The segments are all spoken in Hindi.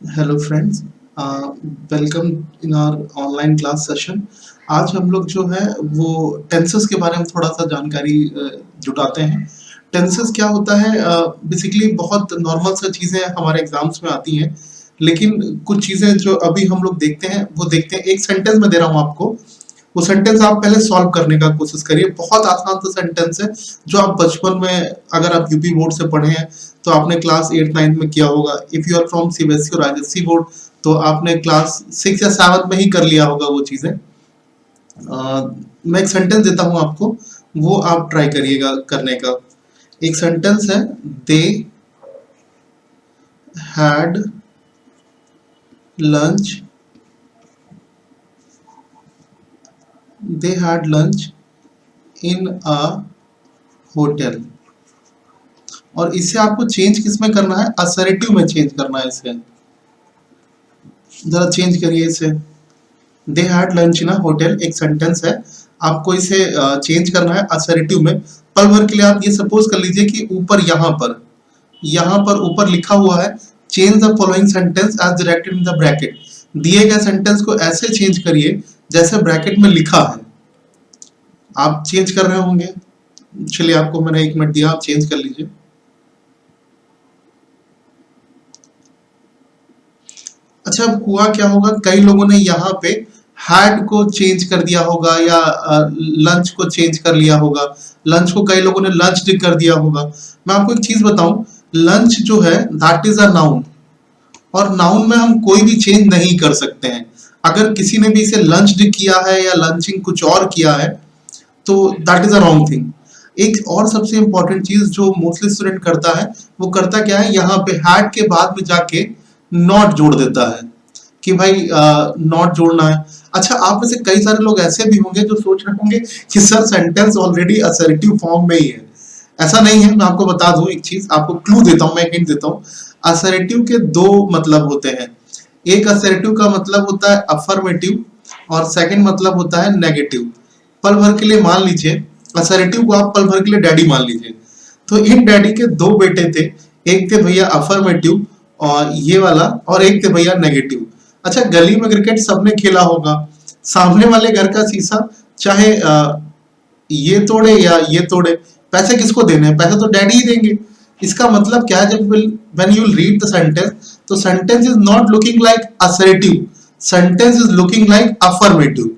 Hello friends, welcome in our online class session. आज हम लोग जो है वो टेंसेस के बारे में थोड़ा सा जानकारी जुटाते हैं। टेंसेस क्या होता है? बेसिकली बहुत नॉर्मल सा चीज़ें हमारे एग्जाम्स में आती हैं, लेकिन कुछ चीज़ें जो अभी हम लोग देखते हैं वो देखते हैं। एक सेंटेंस में दे रहा हूँ आपको, वो सेंटेंस आप पहले सॉल्व करने का कोशिश करिए। बहुत आसान सा सेंटेंस है जो आप बचपन में, अगर आप यूपी बोर्ड से पढ़े हैं तो आपने क्लास 8 9 में किया होगा। If you are from CBSE और आईसीएसई बोर्ड तो आपने क्लास 6 या 7 में ही कर लिया होगा वो चीजें। मैं एक सेंटेंस देता हूं आपको, वो आप ट्राई करिएगा करने का। एक सेंटेंस है, they had lunch, they had lunch in a hotel. और इसे आपको चेंज किस में करना है? असर्टिव में चेंज करना है इसे। जरा चेंज करिए इसे। They had lunch in a hotel एक सेंटेंस है, आपको इसे चेंज करना है असर्टिव में। पल भर के लिए आप ये सपोज कर लीजिए कि ऊपर यहाँ पर ऊपर लिखा हुआ है change the following sentence as directed in the bracket. दिए गए सेंटेंस को ऐसे चेंज करिए जैसे ब्रैकेट में लिखा है। आप चेंज कर रहे होंगे, चलिए आपको मैंने 1 मिनट दिया, आप चेंज कर लीजिए। अच्छा, अब हुआ क्या होगा, कई लोगों ने यहाँ पे हैड को चेंज कर दिया होगा या लंच को चेंज कर लिया होगा। लंच को कई लोगों ने लंच कर दिया होगा। मैं आपको एक चीज बताऊं, लंच जो है दैट इज अ नाउन, और नाउन में हम कोई भी चेंज नहीं कर सकते हैं। अगर किसी ने भी इसे लंच किया है या लंचिंग कुछ और किया है तो that is a wrong thing. एक और सबसे इंपॉर्टेंट चीज जो मोस्टली स्टूडेंट करता है, वो करता क्या है, यहाँ पे हैड के बाद में जाके नॉट जोड़ देता है कि भाई नॉट जोड़ना है। अच्छा, आप में से कई सारे लोग ऐसे भी होंगे जो सोच रहे होंगे कि sir sentence already assertive form में ही है। ऐसा नहीं है। मैं आपको बता दूं एक चीज, आपको क्लू देता हूं, मैं एक हिंट देता हूं। असर्टिव के दो मतलब होते हैं। एक असर्टिव का मतलब होता है अफर्मेटिव, और सेकंड मतलब होता है नेगेटिव। पल भर के लिए मान लीजिए, असर्टिव को आप पल भर के लिए डैडी मान लीजिए। तो इन डैडी के दो बेटे थे, एक थे भैया अफर्मेटिव और ये वाला, और एक थे भैया नेगेटिव। अच्छा, गली में क्रिकेट सबने खेला होगा। सामने वाले घर का शीशा चाहे ये तोड़े या ये तोड़े, पैसे किसको देने हैं? पैसे तो डैडी ही देंगे। इसका मतलब क्या है, जब when you will read the sentence, तो sentence is not looking like assertive, sentence is looking like affirmative.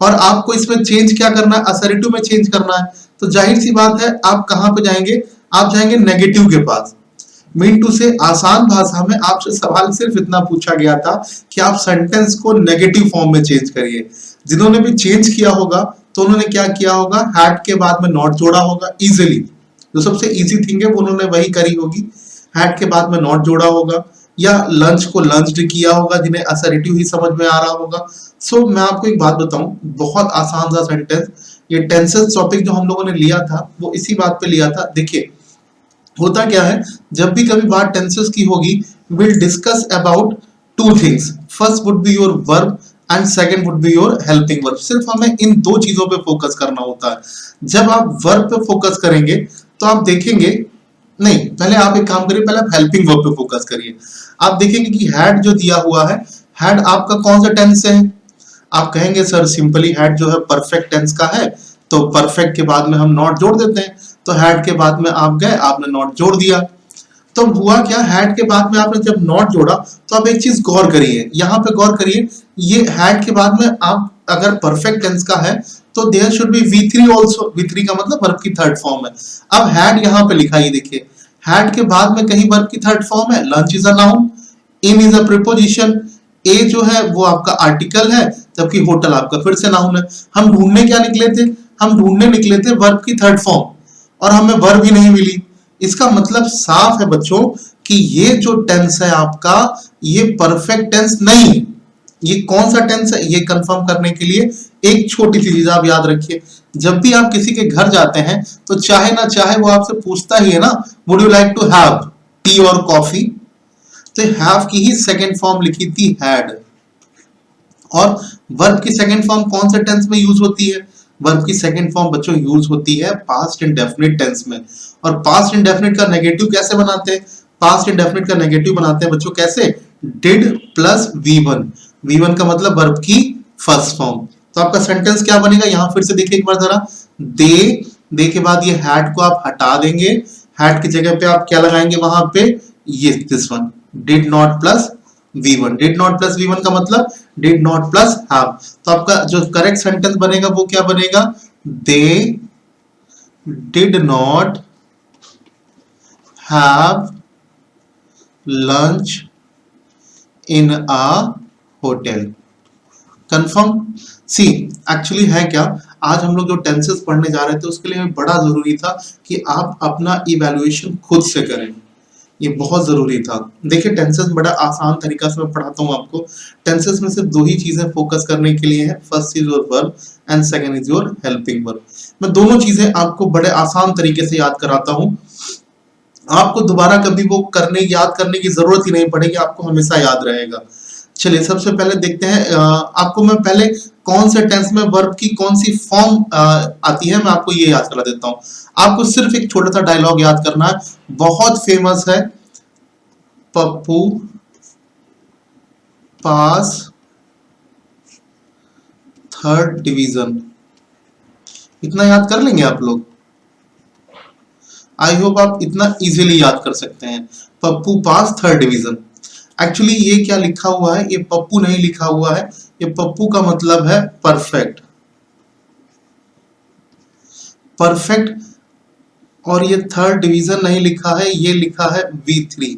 और आपको इसमें चेंज क्या करना है? असर्टिव में चेंज करना है। तो जाहिर सी बात है, आप कहां पे जाएंगे? आप जाएंगे नेगेटिव के पास। मीन टू से, आसान भाषा में आपसे सवाल सिर्फ इतना पूछा गया था कि आप सेंटेंस को नेगेटिव फॉर्म में चेंज करिए। जिन्होंने भी चेंज किया होगा तो उन्होंने क्या किया होगा, हैड के बाद में नॉट जोड़ा होगा इजिली। जो सबसे इजी थिंग है वो उन्होंने वही करी होगी, हैड के बाद में नॉट जोड़ा होगा, या लंच को लंच्ड किया होगा जिन्हें असर्टिव ही समझ में आ रहा होगा। सो मैं आपको एक बात बताऊं, बहुत आसान सा सेंटेंस। ये टेंसेस टॉपिक जो हम लोगों ने लिया था वो इसी बात पे लिया था। देखिए, होता क्या है, जब भी कभी बात टेंसेस की होगी, will discuss about two things. First would be your verb and second would be your helping verb. सिर्फ हमें इन दो चीजों पे फोकस करना होता है। जब आप वर्ब पे फोकस करेंगे तो आप देखेंगे, नहीं, पहले आप एक काम करिए, पहले आप हेल्पिंग वर्ब पे फोकस करिए। आप देखेंगे कि हैड जो दिया हुआ है, हैड आपका कौन सा टेंस है? आप कहेंगे सर सिंपली हैड जो है परफेक्ट टेंस का है, तो परफेक्ट के बाद में हम नॉट जोड़ देते हैं। तो हैड के बाद में आप गए, आपने नॉट जोड़ दिया। तो हुआ क्या, हैड के बाद में आपने जब नॉट जोड़ा, तो आप एक चीज गौर करिए, यहाँ पे गौर करिए। ये हैड के बाद में आप अगर परफेक्ट टेंस का है तो there should be V3 also. V3 का मतलब वर्ब की थर्ड फॉर्म है। अब हैड यहाँ पे लिखा, ये देखिए, हैड के बाद में कहीं वर्ब की थर्ड फॉर्म है? Lunch is a noun, in is a preposition, a जो है वो आपका आर्टिकल है, जबकि होटल आपका फिर से नाउन है। हम ढूंढने क्या निकले थे? हम ढूंढने निकले थे वर्ब की थर्ड फॉर्म, और हमें वर्ब ही नहीं मिली। इसका मतलब साफ है बच्चों कि ये जो टेंस है आपका, ये परफेक्ट टेंस नहीं है। ये कौन सा टेंस है, ये कंफर्म करने के लिए एक छोटी सी चीज आप याद रखिए। जब भी आप किसी के घर जाते हैं तो चाहे ना चाहे वो आपसे पूछता ही है ना, would you like to have tea और कॉफी? तो हैव की ही सेकंड फॉर्म लिखी थी हैड। और वर्ब की सेकंड फॉर्म कौन से टेंस में यूज होती है? वर्ब की सेकंड फॉर्म बच्चों यूज होती है पास्ट इंडेफिनिट टेंस में। और पास्ट इंडेफिनिट का नेगेटिव कैसे बनाते हैं? पास्ट इंडेफिनिट का नेगेटिव बनाते हैं बच्चों कैसे? डिड प्लस V1, V1 का मतलब वर्ब की फर्स्ट फॉर्म। तो आपका सेंटेंस क्या बनेगा, यहां फिर से देखिए एक बार जरा, दे के बाद ये हैड को आप हटा देंगे, हैड की जगह पे आप क्या लगाएंगे वहां पे, ये this one, did not plus V1, did not plus V1 का मतलब डिड नॉट प्लस हैव। तो आपका जो करेक्ट सेंटेंस बनेगा वो क्या बनेगा, they did not have lunch in a hotel. Confirm. See actually है क्या, आज हम लोग जो टेंसेस पढ़ने जा रहे थे उसके लिए बड़ा जरूरी था कि आप अपना इवैल्यूएशन खुद से करें, ये बहुत जरूरी था। देखिए टेंसेस बड़ा आसान तरीका से मैं पढ़ाता हूँ आपको। टेंसेस में सिर्फ दो ही चीजें फोकस करने के लिए है, first is your verb and second is your helping verb. मैं दोनों चीजें आपको बड़े आसान तरीके से याद कराता हूँ, आपको दोबारा कभी वो याद करने की जरूरत ही नहीं पड़ेगी, आपको हमेशा याद रहेगा। चलिए सबसे पहले देखते हैं, आपको मैं पहले कौन से टेंस में वर्ब की कौन सी फॉर्म आती है मैं आपको ये याद करा देता हूँ। आपको सिर्फ एक छोटा सा डायलॉग याद करना है, बहुत फेमस है, पप्पू पास थर्ड डिवीजन। इतना याद कर लेंगे आप लोग, आई होप आप इतना इजीली याद कर सकते हैं, पप्पू पास थर्ड डिवीजन। एक्चुअली ये क्या लिखा हुआ है, ये पप्पू नहीं लिखा हुआ है, ये पप्पू का मतलब है परफेक्ट, परफेक्ट। और ये थर्ड डिवीजन नहीं लिखा है, ये लिखा है V3,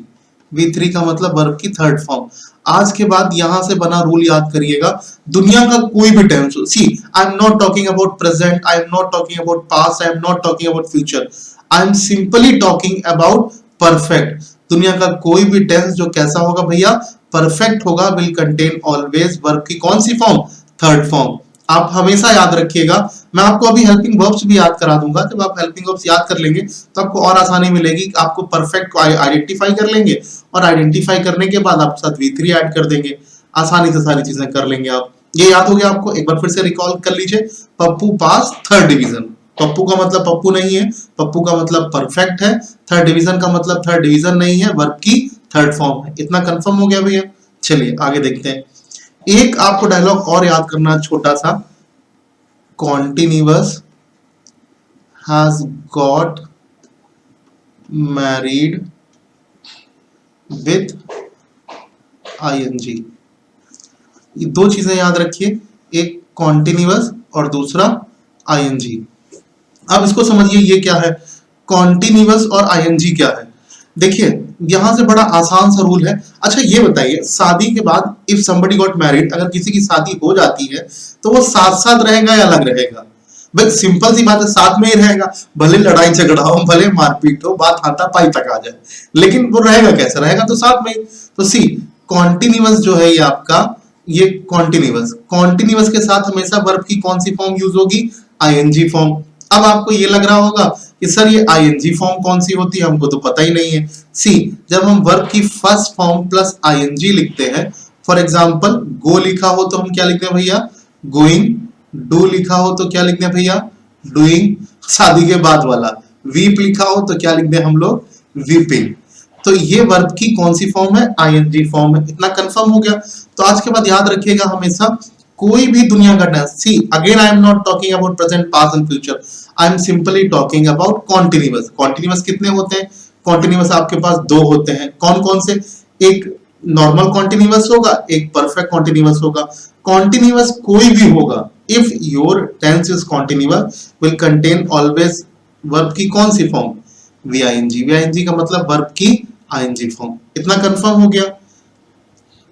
V3 का मतलब वर्ब की थर्ड फॉर्म। आज के बाद यहां से बना रूल याद करिएगा, दुनिया का कोई भी tense, see I am not talking about present, I am not talking about past, I am not talking about future, I am simply talking about perfect. दुनिया का कोई भी टेंस जो कैसा होगा भैया, परफेक्ट होगा, विल कंटेन ऑलवेज वर्ब की कौन सी फॉर्म, थर्ड फॉर्म। आप हमेशा याद रखिएगा। मैं आपको अभी हेल्पिंग वर्ब्स भी याद करा दूंगा, जब आप हेल्पिंग वर्ब्स याद कर लेंगे तो आपको और आसानी मिलेगी, आपको परफेक्ट को आइडेंटिफाई कर लेंगे और आइडेंटिफाई करने के बाद आप साथ V3 ऐड कर देंगे, आसानी से सारी चीजें कर लेंगे आप। ये याद हो गया आपको, एक बार फिर से रिकॉल कर लीजिए, पप्पू पास थर्ड डिवीजन। पप्पू का मतलब पप्पू नहीं है, पप्पू का मतलब परफेक्ट है, थर्ड डिवीजन का मतलब थर्ड डिवीजन नहीं है, वर्ब की थर्ड फॉर्म है। इतना कंफर्म हो गया भैया। चलिए आगे देखते हैं, एक आपको डायलॉग और याद करना छोटा सा, continuous has got married with ING। ये दो चीजें याद रखिए, एक कॉन्टिन्यूअस और दूसरा ING। अब इसको समझिए ये क्या है, कॉन्टिन्यूअस और ING क्या है। देखिए यहां से बड़ा आसान सा रूल है। अच्छा ये बताइए, शादी के बाद इफ somebody got married, अगर किसी की शादी हो जाती है तो वो साथ साथ रहेगा या अलग रहेगा? भाई सिंपल सी बात है, साथ में ही रहेगा, भले लड़ाई झगड़ा हो, भले मारपीट हो, बात हाथापाई तक आ जाए, लेकिन वो रहेगा कैसे, रहेगा तो साथ में ही। तो सी कॉन्टिन्यूअस जो है ये आपका, ये कॉन्टिन्यूअस, कॉन्टिन्यूअस के साथ हमेशा वर्ब की कौन सी फॉर्म यूज होगी, ING फॉर्म। अब आपको ये लग रहा होगा कि सर ये ING फॉर्म कौन सी होती है, हमको तो पता ही नहीं है। सी जब हम वर्ब की फर्स्ट फॉर्म प्लस ING लिखते हैं, फॉर एग्जांपल गो लिखा हो तो हम क्या लिखते हैं भैया, गोइंग, डू लिखा हो तो क्या लिखते हैं भैया, डूइंग, शादी के बाद वाला वीप लिखा हो तो क्या लिखते हैं हम लोग, वीपिंग। तो ये वर्ब की कौन सी फॉर्म है, ING फॉर्म है। इतना कंफर्म हो गया। तो आज के बाद याद रखिएगा हमेशा, कोई भी दुनिया का tense, see again I am not talking about present past and future, I am simply talking about continuous. Continuous कितने होते हैं, कॉन्टिन्यूअस आपके पास दो होते हैं, कौन कौन से, एक नॉर्मल कॉन्टिन्यूअस होगा, एक परफेक्ट कॉन्टिन्यूअस होगा। कॉन्टिन्यूअस कोई भी होगा, if your tense is continuous will contain always verb की कौन सी फॉर्म, VING। VING का मतलब वर्ब की ING फॉर्म। इतना कंफर्म हो गया,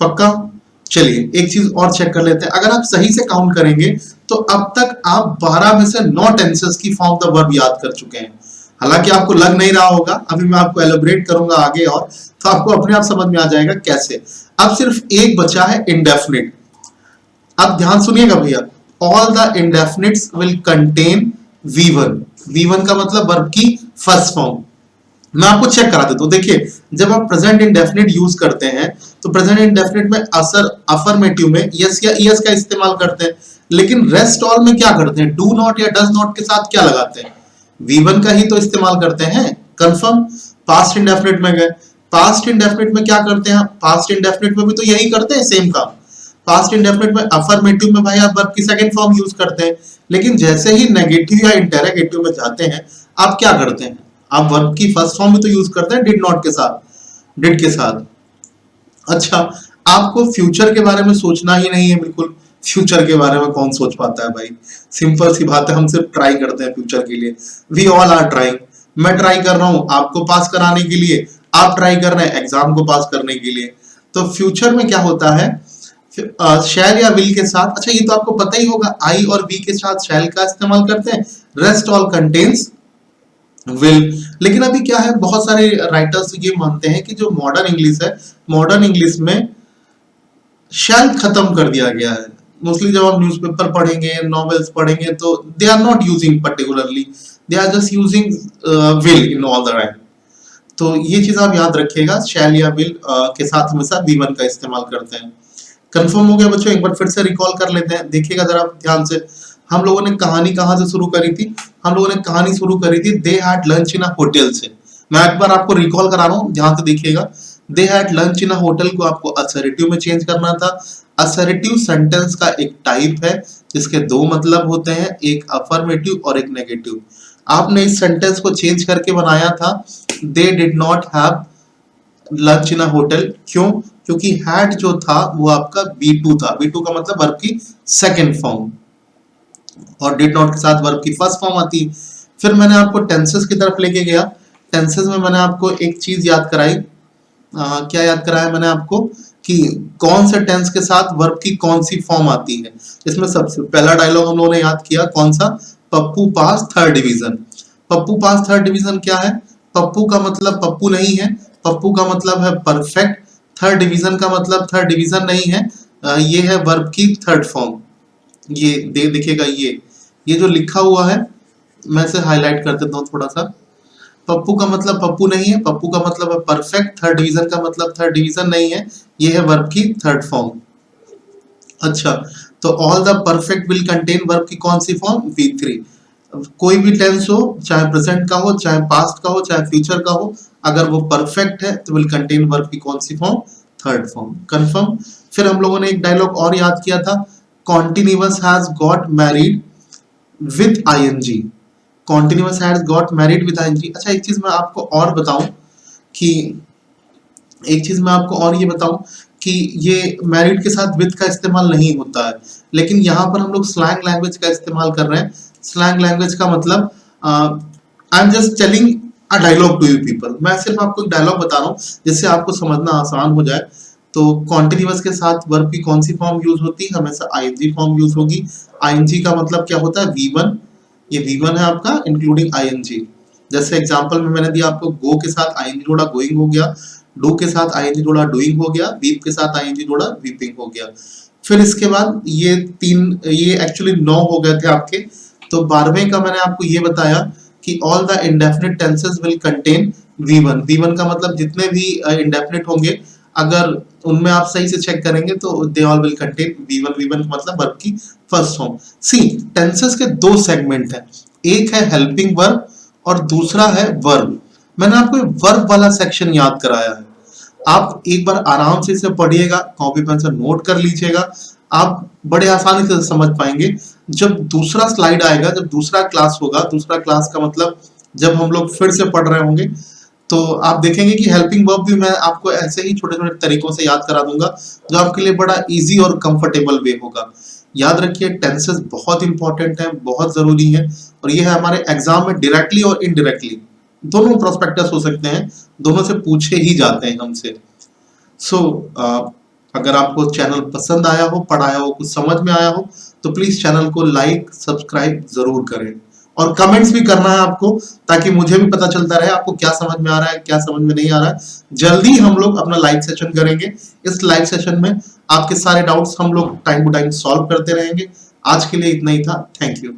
पक्का। चलिए एक चीज और चेक कर लेते हैं, अगर आप सही से काउंट करेंगे तो अब तक आप 12 में से 9 टेंसेस की फॉर्म द वर्ब याद कर चुके हैं। हालांकि आपको लग नहीं रहा होगा, अभी मैं आपको एलोबरेट करूंगा आगे और तो आपको अपने आप समझ में आ जाएगा कैसे। अब सिर्फ एक बचा है इंडेफिनिट। अब ध्यान सुनिएगा भैया, all the indefinites will contain V1। V1 का मतलब वर्ब की फर्स्ट फॉर्म। मैं आपको चेक करा देता हूं, देखिए जब आप प्रेजेंट इंडेफिनिट यूज करते हैं तो प्रेजेंट इंडेफिनिट में अफर्मेटिव में यस या ईएस का इस्तेमाल करते हैं, लेकिन रेस्ट ऑल में क्या करते हैं, डू नॉट या डज नॉट के साथ क्या लगाते हैं, V1 का ही तो इस्तेमाल करते हैं। कंफर्म। पास्ट इंडेफिनिट में गए, पास्ट इंडेफिनिट में क्या करते हैं? पास्ट इंडेफिनिट में भी तो यही करते हैं, सेम काम। पास्ट इंडेफिनिट में अफर्मेटिव में भाई आप वर्ब की सेकंड फॉर्म यूज करते हैं, लेकिन जैसे ही नेगेटिव या इंटरोगेटिव में जाते हैं आप क्या करते हैं? आप वर्ब की फर्स्ट फॉर्म भी तो यूज करते हैं, डिड नॉट के साथ, डिड के साथ। अच्छा, आपको फ्यूचर के बारे में सोचना ही नहीं है बिल्कुल। फ्यूचर के बारे में कौन सोच पाता है भाई? सिंपल सी बात है, हम सिर्फ ट्राई करते हैं फ्यूचर के लिए। We all are trying. मैं ट्राई कर रहा हूं आपको पास कराने के लिए, आप ट्राई कर रहे हैं एग्जाम को पास करने के लिए। तो फ्यूचर में क्या होता है? शैल या विल के साथ, अच्छा ये तो आपको पता ही होगा, आई और वी के साथ शैल का इस्तेमाल करते हैं, रेस्ट ऑल कंटेन्स विल। लेकिन अभी क्या है, बहुत सारे राइटर्स ये मानते हैं कि जो मॉडर्न इंग्लिश है, मॉडर्न इंग्लिश में शैल खत्म कर दिया गया है। मोस्टली जब आप न्यूज़पेपर पढ़ेंगे, नॉवेल्स पढ़ेंगे, तो they are not using particularly, they are just using will in all the time. तो ये चीज आप याद रखिएगा, शैल या विल के साथ हमेशा वी1 का इस्तेमाल करते हैं। कंफर्म हो गया बच्चों? एक बार फिर से रिकॉल कर लेते हैं, देखिएगा जरा ध्यान से। हम लोगों ने कहानी कहां से शुरू करी थी? हम लोगों ने कहानी शुरू करी थी they had lunch in a hotel से। मैं एक बार आपको रिकॉल करा रहा हूं, ध्यान से देखिएगा। They had lunch in a hotel को आपको असर्टिव में चेंज करना था। असर्टिव सेंटेंस का एक टाइप है जिसके दो मतलब होते हैं, एक अफर्मेटिव और एक नेगेटिव। आपने इस सेंटेंस को चेंज करके बनाया था, दे did not have lunch in a hotel. क्यों? क्योंकि हैड जो था वो आपका B2 था। B2 का मतलब वर्ब की सेकंड फॉर्म, और डिड नॉट के साथ वर्ब की फर्स्ट फॉर्म आती। फिर मैंने आपको टेंसेस की तरफ लेके गया। टेंसेस में मैंने आपको एक चीज याद कराई। क्या याद कराया मैंने आपको? कि कौन से टेंस के साथ वर्ब की कौन सी फॉर्म आती है। इसमें सबसे पहला डायलॉग हम लोगों ने याद किया, कौन सा? पप्पू पास थर्ड डिवीजन। पप्पू पास थर्ड डिवीजन क्या है? पप्पू का मतलब पप्पू नहीं है, पप्पू का मतलब है परफेक्ट। थर्ड डिवीजन का मतलब थर्ड डिवीजन नहीं है, ये है वर्ब की थर्ड फॉर्म। ये देखिएगा, ये जो लिखा हुआ है, मैं इसे हाईलाइट कर देता हूँ थोड़ा सा। पप्पू का मतलब पप्पू नहीं है, पप्पू का मतलब है परफेक्ट। थर्ड डिवीजन का मतलब थर्ड डिवीजन नहीं है, ये है वर्ब की थर्ड फॉर्म। अच्छा, तो all the perfect will contain verb की कौन सी फॉर्म? V3। कोई भी टेंस हो, चाहे प्रेजेंट का हो, चाहे पास्ट का हो, चाहे फ्यूचर का हो, अगर वो परफेक्ट है तो विल कंटेन वर्ब की कौन सी फॉर्म? Third form. कंफर्म? फिर हम लोगों ने एक डायलॉग और याद किया था, continuous has got married with ING। Continuous has got married with ING। अच्छा, एक चीज मैं आपको और बताऊं कि एक चीज मैं आपको और ये बताऊं कि ये मैरिड के साथ विद का इस्तेमाल नहीं होता है, लेकिन यहाँ पर हम लोग स्लैंग लैंग्वेज का इस्तेमाल कर रहे हैं। स्लैंग लैंग्वेज का मतलब I am just telling a dialogue to you people. मैं सिर्फ आपको एक डायलॉग बता रहा हूँ जिससे आपको समझना आसान हो जाए। तो कॉन्टिन्यूअस के साथ वर्ब की कौन सी फॉर्म यूज होती है? हमेशा ING फॉर्म यूज होगी। ING का मतलब क्या होता है? V1। ये V1 है आपका इंक्लूडिंग ING। जैसे एग्जांपल में मैंने दिया आपको, गो के साथ ING जोड़ा गोइंग हो गया, डू के साथ ING जोड़ा डूइंग हो गया, वीप के साथ ING जोड़ा वीपिंग हो गया। फिर इसके बाद ये एक्चुअली 9 हो गए थे आपके। तो 12वें का मैंने आपको ये बताया कि all the indefinite tenses will contain V1। V1 का मतलब जितने भी इंडेफिनिट होंगे, अगर उनमें आप सही से चेक करेंगे तो they all will contain V1। V1 का मतलब वर्ब की फर्स्ट फॉर्म। सी, टेंसेस के दो सेगमेंट हैं, एक है हेल्पिंग वर्ब और दूसरा है वर्ब। मैंने आपको वर्ब वाला सेक्शन याद कराया है, आप एक बार आराम से इसे पढ़िएगा, कॉपी पेन से नोट कर लीजिएगा, आप बड़े आसानी से समझ पाएंगे। जब दूसरा स्लाइड आएगा, जब दूसरा क्लास होगा, दूसरा क्लास का मतलब जब हम लोग फिर से पढ़ रहे होंगे, तो आप देखेंगे कि हेल्पिंग वर्ब भी मैं आपको ऐसे ही छोटे छोटे तरीकों से याद करा दूंगा, जो आपके लिए बड़ा इजी और कंफर्टेबल वे होगा। याद रखिए, टेंसेस बहुत इंपॉर्टेंट है, बहुत जरूरी है, और ये है हमारे एग्जाम में डायरेक्टली और इनडायरेक्टली दोनों प्रोस्पेक्टस हो सकते हैं, दोनों से पूछे ही जाते हैं हमसे। सो अगर आपको चैनल पसंद आया हो, पढ़ाया हो, कुछ समझ में आया हो, तो प्लीज चैनल को लाइक सब्सक्राइब जरूर करें, और कमेंट्स भी करना है आपको, ताकि मुझे भी पता चलता रहे आपको क्या समझ में आ रहा है, क्या समझ में नहीं आ रहा है। जल्दी हम लोग अपना लाइव सेशन करेंगे। इस लाइव सेशन में आपके सारे डाउट्स हम लोग टाइम टू टाइम सॉल्व करते रहेंगे। आज के लिए इतना ही था। Thank you.